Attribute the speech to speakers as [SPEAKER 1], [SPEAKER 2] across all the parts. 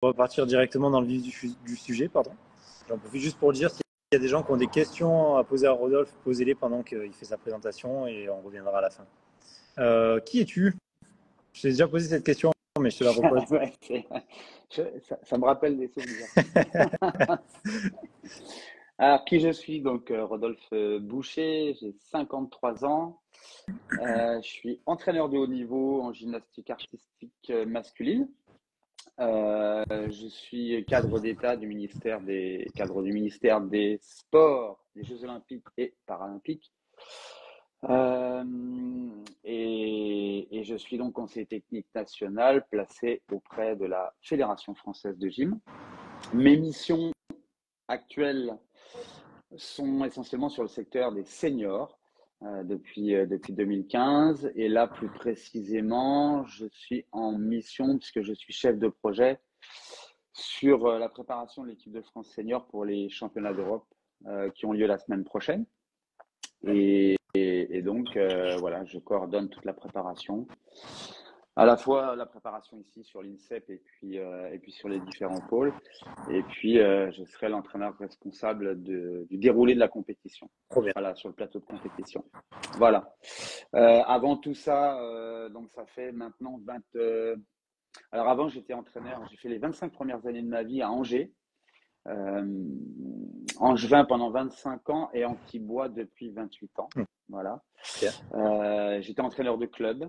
[SPEAKER 1] repartir directement dans le vif du sujet, pardon. J'en profite juste pour dire, s'il y a des gens qui ont des questions à poser à Rodolphe, posez-les pendant qu'il fait sa présentation et on reviendra à la fin. Qui es-tu? Je t'ai déjà posé cette question, mais je te la repose.
[SPEAKER 2] Ouais, ça me rappelle des souvenirs. Alors, qui je suis? Donc, Rodolphe Boucher, j'ai 53 ans. Je suis entraîneur de haut niveau en gymnastique artistique masculine. Je suis cadre d'État du ministère des Sports, des Jeux Olympiques et Paralympiques. Et je suis donc conseiller technique national placé auprès de la Fédération française de gym. Mes missions actuelles sont essentiellement sur le secteur des seniors depuis 2015. Et là, plus précisément, je suis en mission puisque je suis chef de projet sur la préparation de l'équipe de France senior pour les championnats d'Europe qui ont lieu la semaine prochaine. Et donc, voilà, je coordonne toute la préparation, à la fois la préparation ici sur l'INSEP et puis sur les différents pôles. Et puis, je serai l'entraîneur responsable du déroulé de la compétition. Voilà, sur le plateau de compétition. Voilà. Avant tout ça, donc ça fait maintenant alors avant, j'étais entraîneur. J'ai fait les 25 premières années de ma vie à Angers. Angevin pendant 25 ans et Antibois depuis 28 ans. Voilà. J'étais entraîneur de club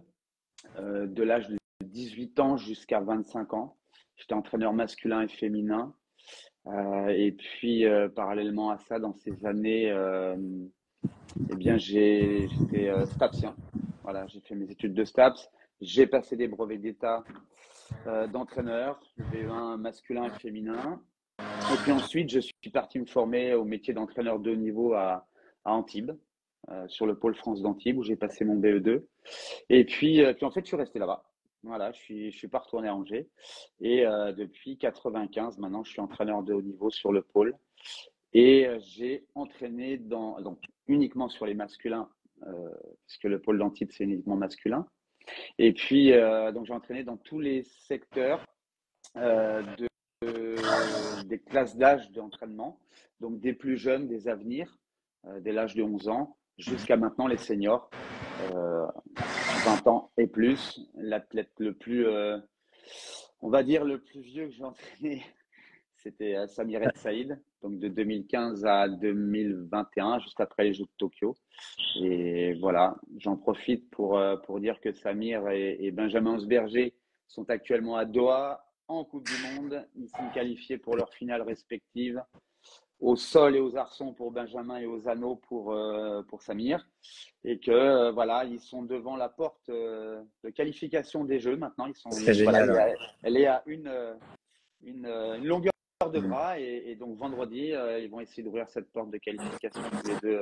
[SPEAKER 2] de l'âge de 18 ans jusqu'à 25 ans. J'étais entraîneur masculin et féminin. Et puis, parallèlement à ça, dans ces années, eh bien, j'étais STAPSien. Voilà, j'ai fait mes études de STAPS. J'ai passé des brevets d'État d'entraîneur, V1 masculin et féminin. Et puis ensuite, je suis parti me former au métier d'entraîneur de haut niveau à Antibes, sur le pôle France d'Antibes, où j'ai passé mon BE2. Et puis en fait, je suis resté là-bas. Voilà, je suis pas retourné à Angers. Et depuis 95, maintenant, je suis entraîneur de haut niveau sur le pôle. Et j'ai entraîné donc uniquement sur les masculins, puisque le pôle d'Antibes, c'est uniquement masculin. Et puis, donc j'ai entraîné dans tous les secteurs des classes d'âge d'entraînement, donc des plus jeunes, des avenirs, dès l'âge de 11 ans, jusqu'à maintenant les seniors, 20 ans et plus. L'athlète le plus, on va dire le plus vieux que j'ai entraîné, c'était Samir El Saïd, donc de 2015 à 2021, juste après les Jeux de Tokyo. Et voilà, j'en profite pour dire que Samir et Benjamin Osberger sont actuellement à Doha, en Coupe du Monde. Ils sont qualifiés pour leurs finales respectives, au sol et aux arçons pour Benjamin et aux anneaux pour Samir. Et que voilà, ils sont devant la porte de qualification des Jeux maintenant.
[SPEAKER 1] C'est génial.
[SPEAKER 2] Voilà, elle est à une longueur de bras et donc vendredi, ils vont essayer d'ouvrir cette porte de qualification tous les deux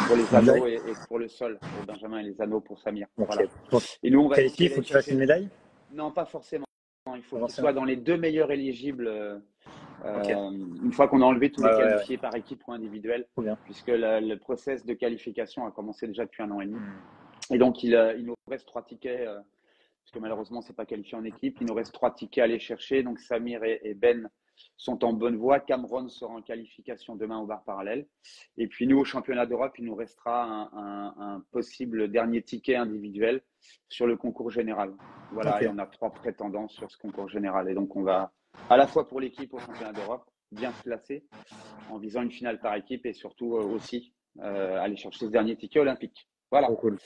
[SPEAKER 2] pour les anneaux et pour le sol pour Benjamin et les anneaux pour Samir. Voilà.
[SPEAKER 1] Et nous, on va qualifier, il faut que tu fasses une médaille?
[SPEAKER 2] Non, pas forcément. Il faut qu'il soit dans les deux meilleurs éligibles une fois qu'on a enlevé tous les qualifiés par équipe ou individuel, puisque le process de qualification a commencé déjà depuis 1 an et demi. Et donc, il nous reste 3 tickets, parce que malheureusement, c'est pas qualifié en équipe. Il nous reste 3 tickets à aller chercher. Donc, Samir et Ben sont en bonne voie. Cameron sera en qualification demain au bar parallèle. Et puis, nous, au championnat d'Europe, il nous restera un possible dernier ticket individuel sur le concours général. Voilà, et on a 3 prétendants sur ce concours général. Et donc, on va, à la fois pour l'équipe au championnat d'Europe, bien se placer en visant une finale par équipe et surtout aussi aller chercher ce dernier ticket olympique. Voilà.
[SPEAKER 1] Cool.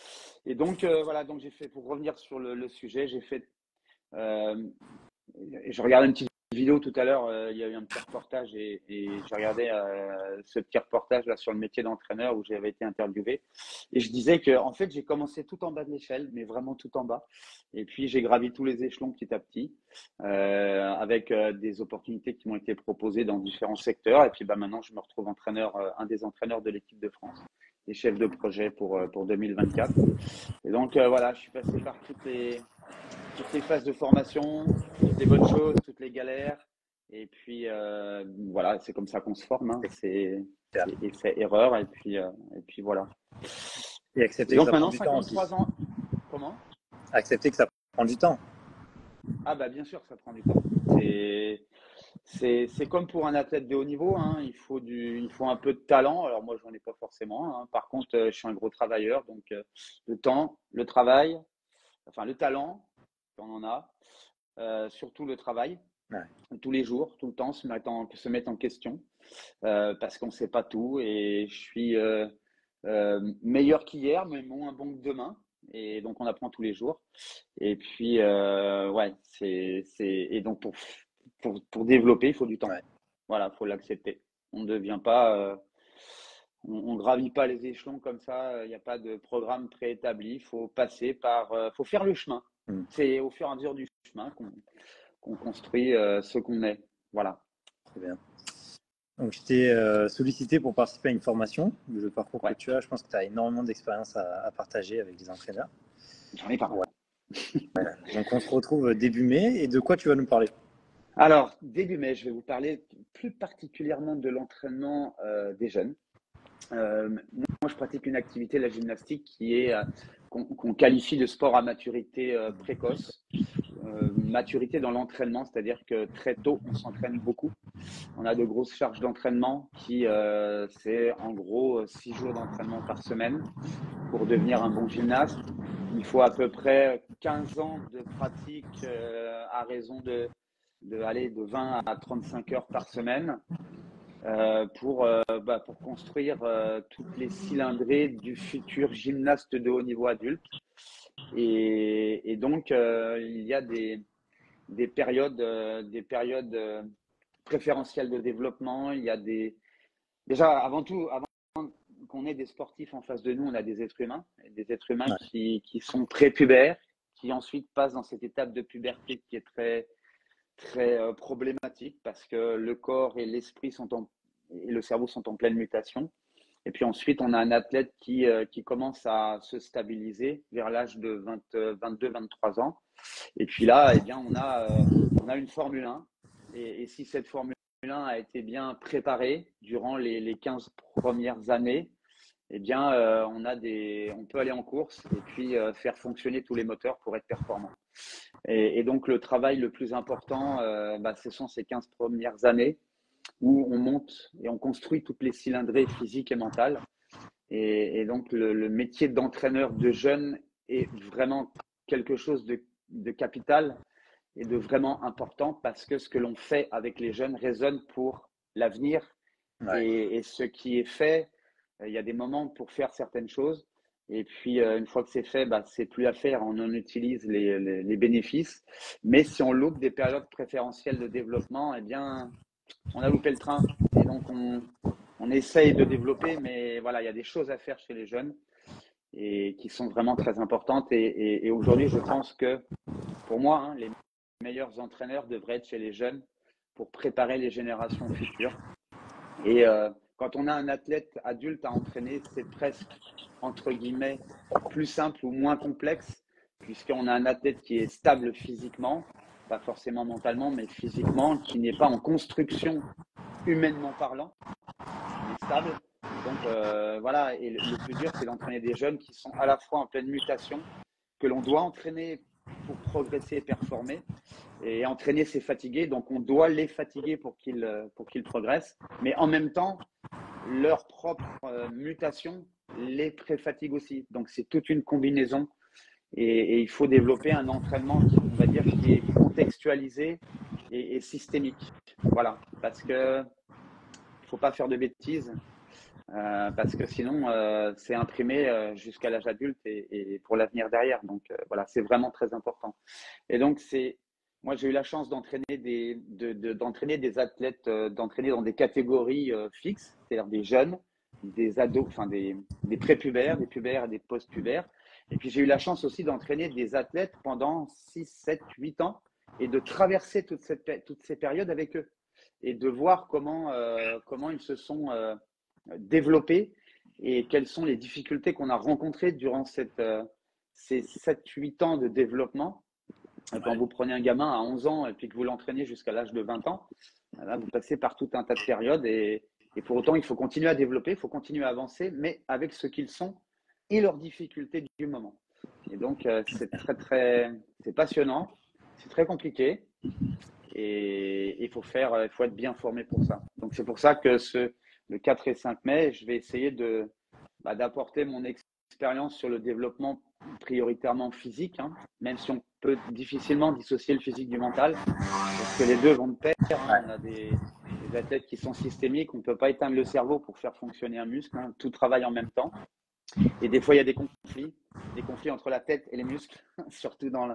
[SPEAKER 2] Et donc, voilà, donc j'ai fait, pour revenir sur le sujet, j'ai fait, je regardais une petite vidéo tout à l'heure, il y a eu un petit reportage et j'ai regardé ce petit reportage là sur le métier d'entraîneur où j'avais été interviewé. Et je disais que, en fait, j'ai commencé tout en bas de l'échelle, mais vraiment tout en bas. Et puis, j'ai gravi tous les échelons petit à petit, avec des opportunités qui m'ont été proposées dans différents secteurs. Et puis, maintenant, je me retrouve entraîneur, un des entraîneurs de l'équipe de France et chef de projet pour 2024. Et donc, voilà, je suis passé par toutes les phases de formation, toutes les bonnes choses, toutes les galères. Et puis, voilà, c'est comme ça qu'on se forme. Hein. C'est erreur. Et puis voilà.
[SPEAKER 1] Et accepter
[SPEAKER 2] donc
[SPEAKER 1] que ça
[SPEAKER 2] maintenant,
[SPEAKER 1] prend du
[SPEAKER 2] 53
[SPEAKER 1] temps
[SPEAKER 2] ans. Comment?
[SPEAKER 1] Accepter que ça prend du temps.
[SPEAKER 2] Ah bah bien sûr, ça prend du temps. C'est comme pour un athlète de haut niveau, hein, il faut un peu de talent. Alors moi, j'en ai pas forcément, hein. Par contre, je suis un gros travailleur, donc le temps, le travail, enfin le talent, on en a, surtout le travail, tous les jours, tout le temps, se mettre en question, parce qu'on ne sait pas tout. Et je suis meilleur qu'hier, mais moins bon que demain. Et donc, on apprend tous les jours. Et puis, ouais, et donc, pour développer, il faut du temps.
[SPEAKER 1] Ouais.
[SPEAKER 2] Voilà, il faut l'accepter. On ne devient pas, on gravit pas les échelons comme ça. Il n'y a pas de programme préétabli. Il faut passer faut faire le chemin. C'est au fur et à mesure du chemin qu'on construit ce qu'on est. Voilà.
[SPEAKER 1] Très bien. Donc, je t'ai sollicité pour participer à une formation. Le parcours que tu as, je pense que tu as énormément d'expérience à partager avec les entraîneurs.
[SPEAKER 2] J'en ai pas mal.
[SPEAKER 1] Voilà. Donc, on se retrouve début mai. Et de quoi tu vas nous parler?
[SPEAKER 2] Alors, début mai, je vais vous parler plus particulièrement de l'entraînement des jeunes. Moi, je pratique une activité, la gymnastique, qu'on qualifie de sport à maturité précoce. Maturité dans l'entraînement, c'est-à-dire que très tôt, on s'entraîne beaucoup. On a de grosses charges d'entraînement c'est en gros 6 jours d'entraînement par semaine pour devenir un bon gymnaste. Il faut à peu près 15 ans de pratique à raison de 20 à 35 heures par semaine pour construire toutes les cylindrées du futur gymnaste de haut niveau adulte. Et donc, il y a des périodes préférentielles de développement. Il y a déjà, avant tout, avant qu'on ait des sportifs en face de nous, on a des êtres humains qui sont prépubères, qui ensuite passent dans cette étape de puberté qui est très, très problématique parce que le corps et l'esprit et le cerveau sont en pleine mutation. Et puis ensuite, on a un athlète qui commence à se stabiliser vers l'âge de 22-23 ans. Et puis là, eh bien, on a une Formule 1. Et si cette Formule 1 a été bien préparée durant les 15 premières années, eh bien, on peut aller en course et puis faire fonctionner tous les moteurs pour être performant. Et donc, le travail le plus important, ce sont ces 15 premières années où on monte et on construit toutes les cylindrées physiques et mentales. Et donc, le métier d'entraîneur de jeunes est vraiment quelque chose de capital et de vraiment important parce que ce que l'on fait avec les jeunes résonne pour l'avenir.
[SPEAKER 1] Ouais.
[SPEAKER 2] Et ce qui est fait, il y a des moments pour faire certaines choses. Et puis, une fois que c'est fait, c'est plus à faire. On en utilise les bénéfices. Mais si on loupe des périodes préférentielles de développement, eh bien, on a loupé le train. Et donc, on essaye de développer, mais voilà, il y a des choses à faire chez les jeunes et qui sont vraiment très importantes. Et aujourd'hui, je pense que pour moi, hein, les meilleurs entraîneurs devraient être chez les jeunes pour préparer les générations futures. Et quand on a un athlète adulte à entraîner, c'est presque, entre guillemets, plus simple ou moins complexe, puisqu'on a un athlète qui est stable physiquement, pas forcément mentalement, mais physiquement, qui n'est pas en construction humainement parlant, il est stable. Donc voilà, et le plus dur, c'est d'entraîner des jeunes qui sont à la fois en pleine mutation, que l'on doit entraîner pour progresser et performer. Et entraîner, c'est fatiguer, donc on doit les fatiguer pour qu'ils progressent. Mais en même temps, leur propre mutation les pré-fatigue aussi. Donc c'est toute une combinaison. Et il faut développer un entraînement, on va dire, qui est contextualisé et systémique. Voilà, parce que il ne faut pas faire de bêtises. Parce que sinon, c'est imprimé jusqu'à l'âge adulte et pour l'avenir derrière. Donc voilà, c'est vraiment très important. Et donc, moi, j'ai eu la chance d'entraîner d'entraîner des athlètes, d'entraîner dans des catégories fixes, c'est-à-dire des jeunes, des ados, enfin des prépubères, des pubères et des post-pubères. Et puis, j'ai eu la chance aussi d'entraîner des athlètes pendant 6, 7, 8 ans et de traverser toutes ces périodes avec eux et de voir comment ils se sont développés et quelles sont les difficultés qu'on a rencontrées durant ces 7-8 ans de développement. Quand vous prenez un gamin à 11 ans et puis que vous l'entraînez jusqu'à l'âge de 20 ans, là, vous passez par tout un tas de périodes et pour autant, il faut continuer à développer, il faut continuer à avancer, mais avec ce qu'ils sont et leurs difficultés du moment. Et donc, c'est passionnant, c'est très compliqué Et il faut être bien formé pour ça. Donc, c'est pour ça que le 4 et 5 mai, je vais essayer d'apporter mon expérience sur le développement prioritairement physique, hein, même si on peut difficilement dissocier le physique du mental, parce que les deux vont de pair. Hein. On a des athlètes qui sont systémiques, on ne peut pas éteindre le cerveau pour faire fonctionner un muscle, hein. Tout travaille en même temps. Et des fois, il y a des conflits entre la tête et les muscles, surtout dans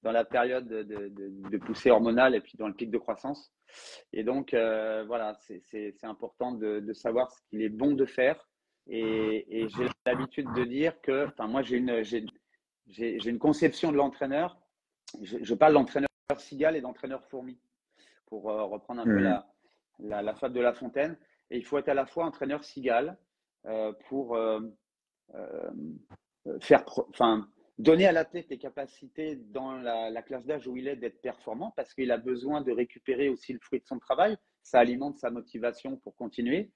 [SPEAKER 2] la période de poussée hormonale et puis dans le pic de croissance. Et donc, voilà, c'est important de savoir ce qu'il est bon de faire. Et j'ai l'habitude de dire que, enfin, moi, j'ai une conception de l'entraîneur. Je parle d'entraîneur cigale et d'entraîneur fourmi, pour reprendre un peu la fable de La Fontaine. Et il faut être à la fois entraîneur cigale pour donner à l'athlète les capacités dans la classe d'âge où il est d'être performant, parce qu'il a besoin de récupérer aussi le fruit de son travail. Ça alimente sa motivation pour continuer.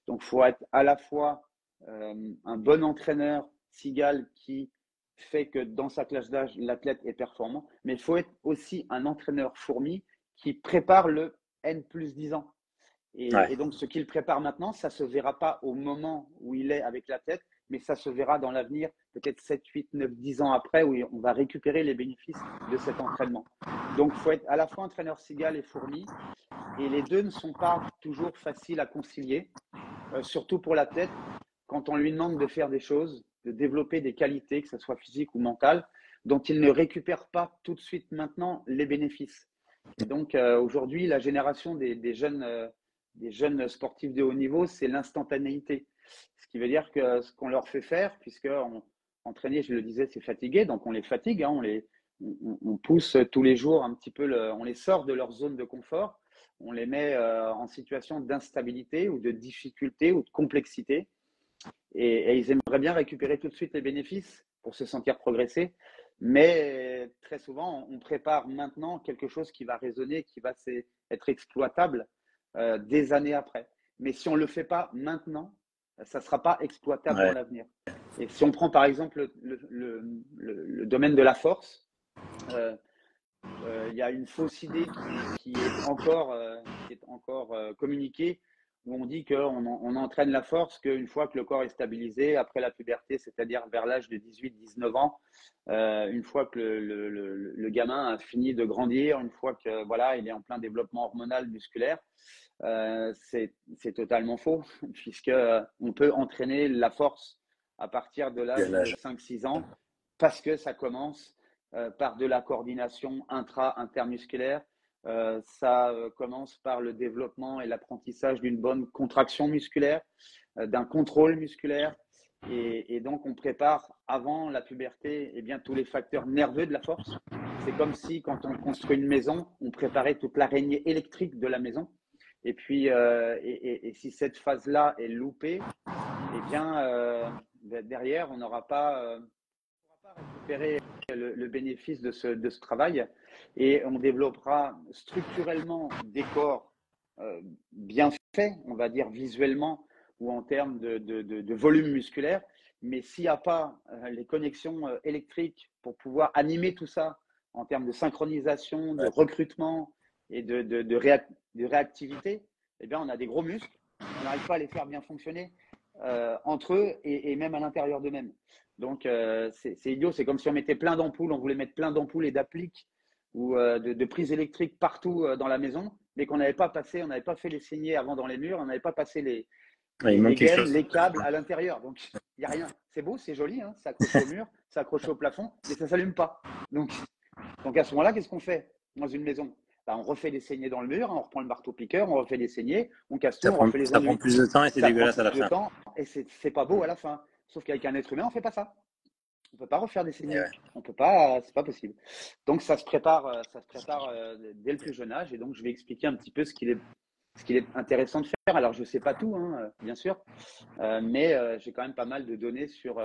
[SPEAKER 2] Donc, il faut être à la fois un bon entraîneur cigale qui fait que dans sa classe d'âge, l'athlète est performant, mais il faut être aussi un entraîneur fourmi qui prépare le N+10 ans. Et donc, ce qu'il prépare maintenant, ça ne se verra pas au moment où il est avec l'athlète, mais ça se verra dans l'avenir, peut-être 7, 8, 9, 10 ans après, où on va récupérer les bénéfices de cet entraînement. Donc, il faut être à la fois entraîneur cigale et fourmi, et les deux ne sont pas toujours faciles à concilier, surtout pour l'athlète, quand on lui demande de faire des choses, de développer des qualités, que ce soit physiques ou mentales, dont il ne récupère pas tout de suite maintenant les bénéfices. Et donc, aujourd'hui, la génération des jeunes sportifs de haut niveau, c'est l'instantanéité. Ce qui veut dire que ce qu'on leur fait faire, puisque entraîner, je le disais, c'est fatigué, donc on les fatigue, hein, on pousse tous les jours un petit peu, on les sort de leur zone de confort, on les met en situation d'instabilité ou de difficulté ou de complexité, et ils aimeraient bien récupérer tout de suite les bénéfices pour se sentir progresser, mais très souvent, on prépare maintenant quelque chose qui va résonner, qui va être exploitable des années après. Mais si on ne le fait pas maintenant, ça ne sera pas exploitable dans l'avenir. Et si on prend par exemple le domaine de la force, il y a une fausse idée qui est encore communiquée, où on dit qu'on entraîne la force qu'une fois que le corps est stabilisé, après la puberté, c'est-à-dire vers l'âge de 18-19 ans, une fois que le gamin a fini de grandir, une fois que voilà, il est en plein développement hormonal musculaire, c'est totalement faux, puisque on peut entraîner la force à partir de l'âge de 5-6 ans, parce que ça commence par de la coordination intermusculaire. Ça commence par le développement et l'apprentissage d'une bonne contraction musculaire, d'un contrôle musculaire. Et donc, on prépare avant la puberté tous les facteurs nerveux de la force. C'est comme si, quand on construit une maison, on préparait toute l'araignée électrique de la maison. Et puis, et si cette phase-là est loupée, derrière, on n'aura pas récupéré le bénéfice de ce travail, et on développera structurellement des corps bien faits, on va dire visuellement ou en termes de volume musculaire, mais s'il n'y a pas les connexions électriques pour pouvoir animer tout ça en termes de synchronisation, de recrutement et de réactivité, on a des gros muscles, on n'arrive pas à les faire bien fonctionner entre eux et même à l'intérieur d'eux-mêmes. Donc, c'est idiot. C'est comme si on mettait plein d'ampoules, on voulait mettre plein d'ampoules et d'appliques ou de prises électriques partout dans la maison, mais qu'on n'avait pas passé, on n'avait pas fait les saignées avant dans les murs, on n'avait pas passé les gaines, les câbles à l'intérieur. Donc, il n'y a rien. C'est beau, c'est joli, hein, ça accroche au mur, ça accroche au plafond, mais ça ne s'allume pas. Donc, à ce moment-là, qu'est-ce qu'on fait dans une maison? On refait des saignées dans le mur, on reprend le marteau-piqueur, on refait des saignées, on casse tout, on refait les enduits.
[SPEAKER 1] Ça prend plus de temps et c'est dégueulasse à la fin.
[SPEAKER 2] Et c'est pas beau à la fin. Sauf qu'avec un être humain, on ne fait pas ça. On ne peut pas refaire des saignées. On peut pas, c'est pas possible. Donc ça se prépare dès le plus jeune âge. Et donc je vais expliquer un petit peu ce qu'il est intéressant de faire. Alors je ne sais pas tout, hein, bien sûr, mais j'ai quand même pas mal de données sur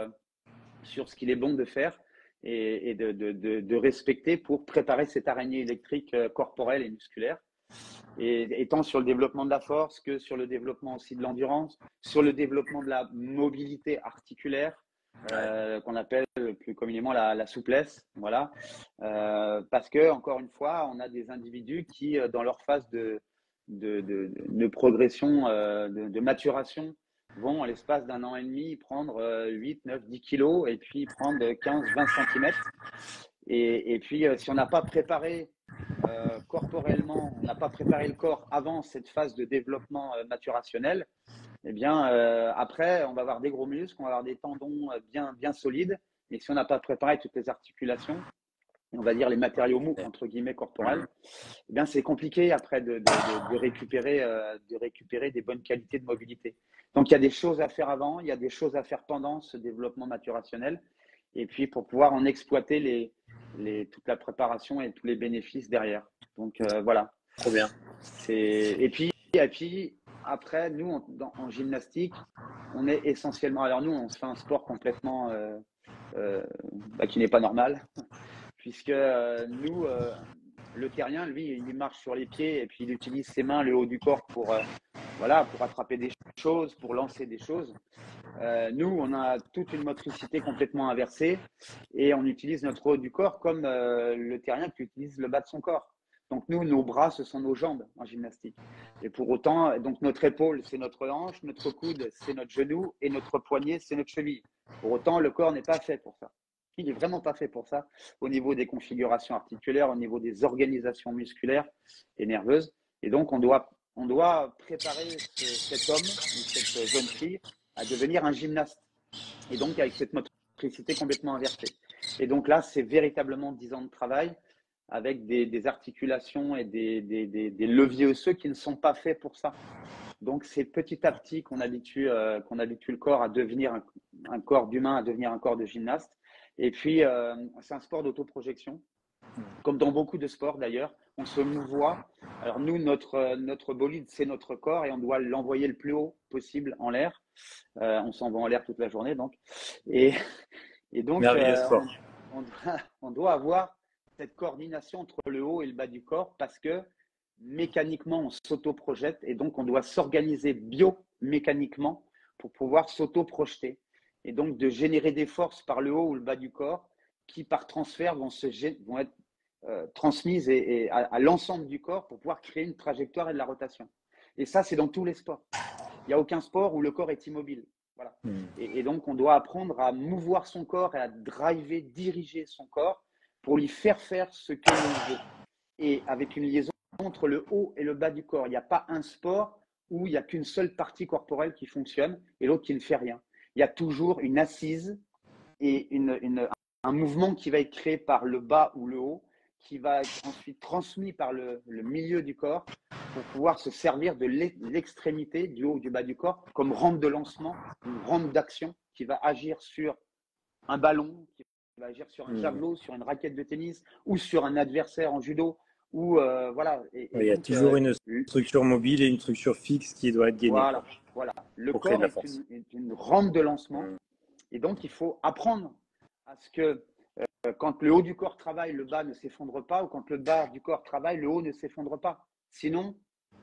[SPEAKER 2] ce qu'il est bon de faire et de respecter pour préparer cette araignée électrique corporelle et musculaire. Et tant sur le développement de la force que sur le développement aussi de l'endurance, sur le développement de la mobilité articulaire, qu'on appelle plus communément la souplesse. Voilà. Parce que, encore une fois, on a des individus qui, dans leur phase de progression, de maturation, vont, à l'espace d'un an et demi, prendre 8, 9, 10 kilos et puis prendre 15, 20 centimètres. Et puis, si on n'a pas préparé corporellement, on n'a pas préparé le corps avant cette phase de développement maturationnel, eh bien, après, on va avoir des gros muscles, on va avoir des tendons bien solides. Mais si on n'a pas préparé toutes les articulations, on va dire les matériaux mous, entre guillemets, corporels, eh bien, c'est compliqué après de récupérer des bonnes qualités de mobilité. Donc, il y a des choses à faire avant, il y a des choses à faire pendant ce développement maturationnel. Et puis, pour pouvoir en exploiter toute la préparation et tous les bénéfices derrière. Donc, voilà.
[SPEAKER 1] Trop bien.
[SPEAKER 2] Et puis, après, nous, en gymnastique, on est essentiellement… Alors, nous, on se fait un sport complètement qui n'est pas normal, puisque nous, le terrien, lui, il marche sur les pieds et puis il utilise ses mains, le haut du corps pour attraper des choses, pour lancer des choses. Nous, on a toute une motricité complètement inversée et on utilise notre haut du corps comme le terrien qui utilise le bas de son corps. Donc nous, nos bras, ce sont nos jambes en gymnastique. Et pour autant, donc notre épaule, c'est notre hanche, notre coude, c'est notre genou et notre poignet, c'est notre cheville. Pour autant, le corps n'est pas fait pour ça. Il n'est vraiment pas fait pour ça au niveau des configurations articulaires, au niveau des organisations musculaires et nerveuses. Et donc, on doit préparer cet homme ou cette jeune fille à devenir un gymnaste. Et donc, avec cette motricité complètement inversée. Et donc là, c'est véritablement 10 ans de travail avec des articulations et des leviers osseux qui ne sont pas faits pour ça. Donc, c'est petit à petit qu'on habitue le corps à devenir un corps d'humain, à devenir un corps de gymnaste. Et puis, c'est un sport d'autoprojection, comme dans beaucoup de sports d'ailleurs. On se mouvoie. Alors nous, notre bolide, c'est notre corps et on doit l'envoyer le plus haut possible en l'air. On s'envoie en l'air toute la journée, donc. Et donc, on doit avoir cette coordination entre le haut et le bas du corps parce que mécaniquement, on s'auto-projette et donc on doit s'organiser biomécaniquement pour pouvoir s'auto-projeter et donc de générer des forces par le haut ou le bas du corps qui, par transfert, vont être transmises à l'ensemble du corps pour pouvoir créer une trajectoire et de la rotation. Et ça, c'est dans tous les sports. Il n'y a aucun sport où le corps est immobile. Voilà. Et donc, on doit apprendre à mouvoir son corps et à diriger son corps pour lui faire ce que l'on veut. Et avec une liaison entre le haut et le bas du corps. Il n'y a pas un sport où il n'y a qu'une seule partie corporelle qui fonctionne et l'autre qui ne fait rien. Il y a toujours une assise et un mouvement qui va être créé par le bas ou le haut, qui va être ensuite transmis par le milieu du corps pour pouvoir se servir de l'extrémité du haut ou du bas du corps comme rampe de lancement, une rampe d'action qui va agir sur un ballon, qui va agir sur un javelot, sur une raquette de tennis ou sur un adversaire en judo. Voilà.
[SPEAKER 1] Il y a toujours une structure mobile et une structure fixe qui doit être gainée.
[SPEAKER 2] Voilà. Le corps est une rampe de lancement. Et donc, il faut apprendre à ce que quand le haut du corps travaille, le bas ne s'effondre pas, ou quand le bas du corps travaille, le haut ne s'effondre pas. Sinon,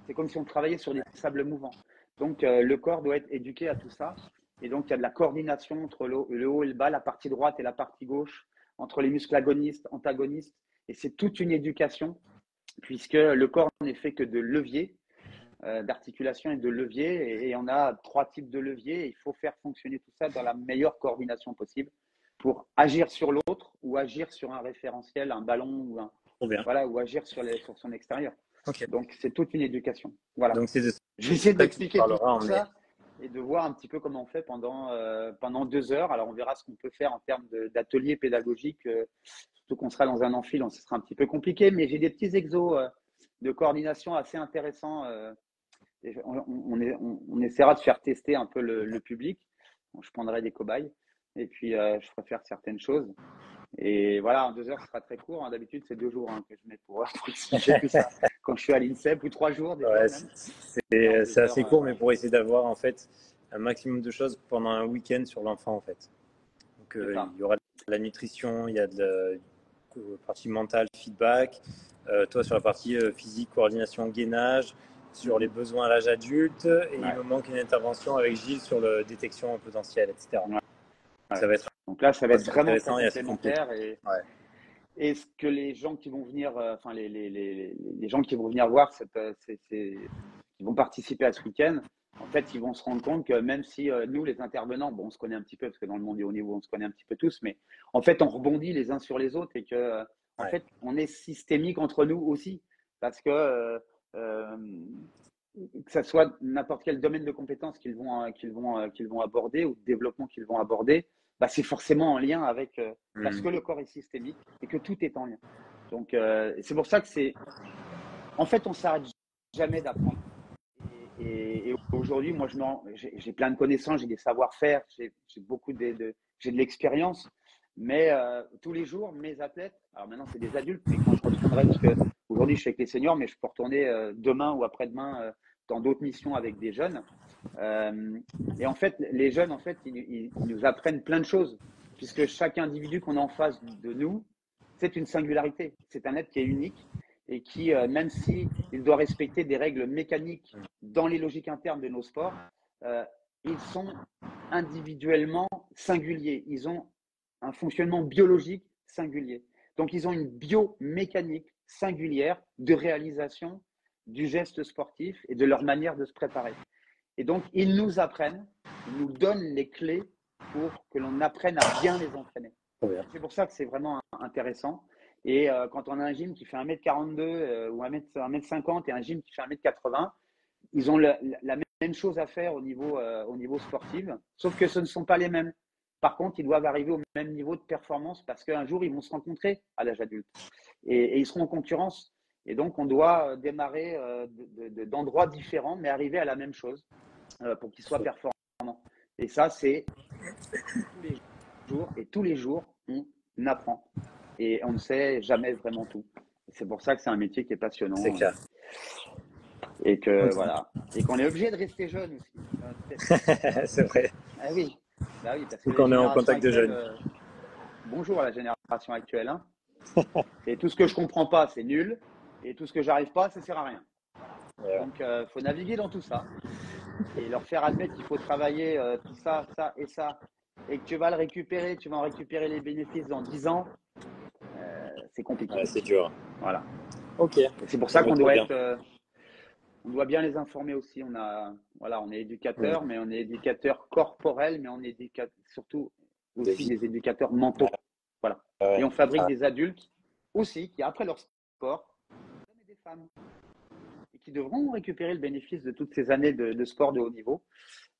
[SPEAKER 2] c'est comme si on travaillait sur des sables mouvants. Donc, le corps doit être éduqué à tout ça. Et donc, il y a de la coordination entre le haut et le bas, la partie droite et la partie gauche, entre les muscles agonistes, antagonistes. Et c'est toute une éducation, puisque le corps n'est fait que de leviers, d'articulation et de leviers. Et on a 3 types de leviers. Et il faut faire fonctionner tout ça dans la meilleure coordination possible pour agir sur l'autre ou agir sur un référentiel, un ballon ou agir sur son extérieur. Okay. Donc, c'est toute une éducation. Voilà.
[SPEAKER 1] Donc,
[SPEAKER 2] je vais essayer d'expliquer tout ça et de voir un petit peu comment on fait pendant 2 heures. Alors, on verra ce qu'on peut faire en termes d'ateliers pédagogiques. Surtout qu'on sera dans un amphi, donc ce sera un petit peu compliqué. Mais j'ai des petits exos de coordination assez intéressants. On essaiera de faire tester un peu le public. Bon, je prendrai des cobayes. Et puis, je ferai faire certaines choses. Et voilà, en 2 heures, ce sera très court. D'habitude, c'est 2 jours que je mets pour expliquer tout ça. Quand je suis à l'INSEP, ou 3 jours.
[SPEAKER 1] C'est assez court, mais pour essayer d'avoir en fait un maximum de choses pendant un week-end sur l'enfant en fait. Donc, il y aura de la nutrition, il y a de la partie mentale, feedback. Toi, sur la partie physique, coordination, gainage, sur les besoins à l'âge adulte. Et il me manque une intervention avec Gilles sur la détection potentielle, etc. Ça va être,
[SPEAKER 2] donc là, ça va être vraiment
[SPEAKER 1] intéressant et assez
[SPEAKER 2] complémentaire. Et ce que les gens qui vont venir, enfin les gens qui vont venir voir, qui vont participer à ce week-end, en fait, ils vont se rendre compte que même si nous, les intervenants, bon, on se connaît un petit peu, parce que dans le monde du haut niveau, on se connaît un petit peu tous, mais en fait, on rebondit les uns sur les autres et que, en fait, on est systémique entre nous aussi. Parce que ça soit n'importe quel domaine de compétences qu'ils vont aborder ou de développement qu'ils vont aborder, bah, c'est forcément en lien avec, parce que le corps est systémique et que tout est en lien. Donc, c'est pour ça que en fait, on ne s'arrête jamais d'apprendre. Et aujourd'hui, moi, j'ai plein de connaissances, j'ai des savoir-faire, j'ai de l'expérience, mais tous les jours, mes athlètes, alors maintenant c'est des adultes, mais quand je retournerai, parce que aujourd'hui je suis avec les seniors, mais je peux retourner demain ou après-demain dans d'autres missions avec des jeunes. Et en fait, les jeunes, en fait, ils nous apprennent plein de choses, puisque chaque individu qu'on a en face de nous, c'est une singularité, c'est un être qui est unique et qui, même s'il doit respecter des règles mécaniques dans les logiques internes de nos sports, ils sont individuellement singuliers. Ils ont un fonctionnement biologique singulier. Donc, ils ont une biomécanique singulière de réalisation du geste sportif et de leur manière de se préparer. Et donc, ils nous apprennent, ils nous donnent les clés pour que l'on apprenne à bien les entraîner. C'est pour ça que c'est vraiment intéressant. Et quand on a un gym qui fait 1m42 ou 1m50 et un gym qui fait 1m80, ils ont la même chose à faire au niveau sportif, sauf que ce ne sont pas les mêmes. Par contre, ils doivent arriver au même niveau de performance parce qu'un jour, ils vont se rencontrer à l'âge adulte et ils seront en concurrence. Et donc, on doit démarrer d'endroits différents, mais arriver à la même chose pour qu'ils soient performants. Et ça, c'est tous les jours. Et tous les jours, on apprend. Et on ne sait jamais vraiment tout. C'est pour ça que c'est un métier qui est passionnant.
[SPEAKER 1] C'est clair.
[SPEAKER 2] Et que voilà. Et qu'on est obligé de rester jeune aussi.
[SPEAKER 1] C'est vrai.
[SPEAKER 2] Ah oui. Bah oui, parce que
[SPEAKER 1] qu'on est en contact de jeunes.
[SPEAKER 2] Bonjour à la génération actuelle. Hein. Et tout ce que je comprends pas, c'est nul. Et tout ce que j'arrive pas, ça sert à rien. Ouais. Donc, faut naviguer dans tout ça. Et leur faire admettre qu'il faut travailler tout ça, ça et ça. Et que tu vas le récupérer, tu vas en récupérer les bénéfices dans 10 ans. C'est compliqué.
[SPEAKER 1] Ouais, c'est dur.
[SPEAKER 2] Voilà.
[SPEAKER 1] Ok.
[SPEAKER 2] Et c'est pour ça qu'on doit on doit bien les informer aussi. On est éducateur, mais on est éducateur corporel, mais on est surtout aussi des éducateurs mentaux. Voilà. Et on fabrique des adultes aussi qui, après leur sport, des hommes et des femmes, et qui devront récupérer le bénéfice de toutes ces années de sport de haut niveau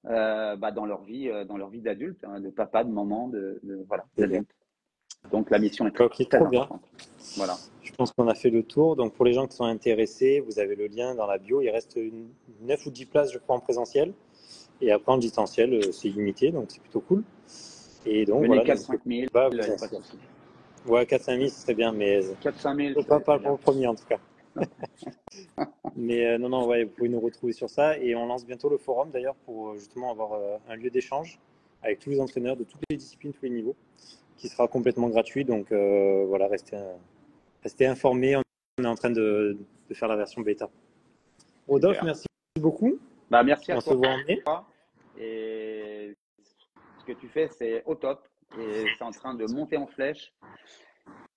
[SPEAKER 2] dans leur vie d'adulte, hein, de papa, de maman, d'adulte. Donc la mission est très importante. Voilà.
[SPEAKER 1] Je pense qu'on a fait le tour. Donc pour les gens qui sont intéressés, vous avez le lien dans la bio. Il reste 9 ou 10 places, je crois, en présentiel. Et après en distanciel, c'est limité, donc c'est plutôt cool. Et donc
[SPEAKER 2] voilà. 4-5 000.
[SPEAKER 1] Ouais, 4-5 000, ce serait bien, mais
[SPEAKER 2] 4-5 000.
[SPEAKER 1] Pas pour le premier en tout cas. Mais non, ouais, vous pouvez nous retrouver sur ça. Et on lance bientôt le forum d'ailleurs pour justement avoir un lieu d'échange avec tous les entraîneurs de toutes les disciplines, tous les niveaux, qui sera complètement gratuit. Donc voilà, restez informés. On est en train de faire la version bêta. Rodolphe, merci beaucoup.
[SPEAKER 2] Merci à toi.
[SPEAKER 1] On se voit en mai.
[SPEAKER 2] Et ce que tu fais, c'est au top. Et c'est en train de monter en flèche.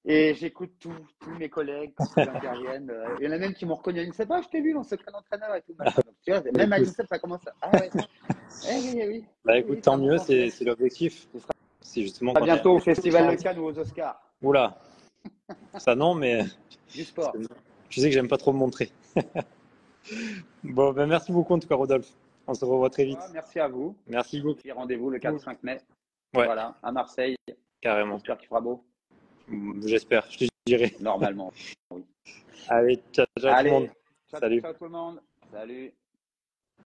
[SPEAKER 2] Et j'écoute tous mes collègues qui interviennent. Il y en a même qui m'ont reconnu. Ils me disent, je t'ai vu dans ce secret d'entraîneur et tout. Donc, tu vois, même à l'INSEP, ça commence à… Ah ouais. Oui.
[SPEAKER 1] Bah écoute, tant mieux, c'est l'objectif. C'est justement
[SPEAKER 2] bientôt au Festival de Cannes ou aux Oscars.
[SPEAKER 1] Oula. Ça non, mais…
[SPEAKER 2] Du sport.
[SPEAKER 1] Je sais que j'aime pas trop me montrer. Bon, merci beaucoup en tout cas, Rodolphe. On se revoit très vite.
[SPEAKER 2] Merci à vous.
[SPEAKER 1] Merci beaucoup.
[SPEAKER 2] Et rendez-vous le 4-5 mai.
[SPEAKER 1] Ouais.
[SPEAKER 2] Voilà, à Marseille.
[SPEAKER 1] Carrément.
[SPEAKER 2] J'espère qu'il fera beau.
[SPEAKER 1] J'espère, je te dirai.
[SPEAKER 2] Normalement, oui.
[SPEAKER 1] Allez, ciao tout le monde.
[SPEAKER 2] Salut. Ciao tout le monde. Salut.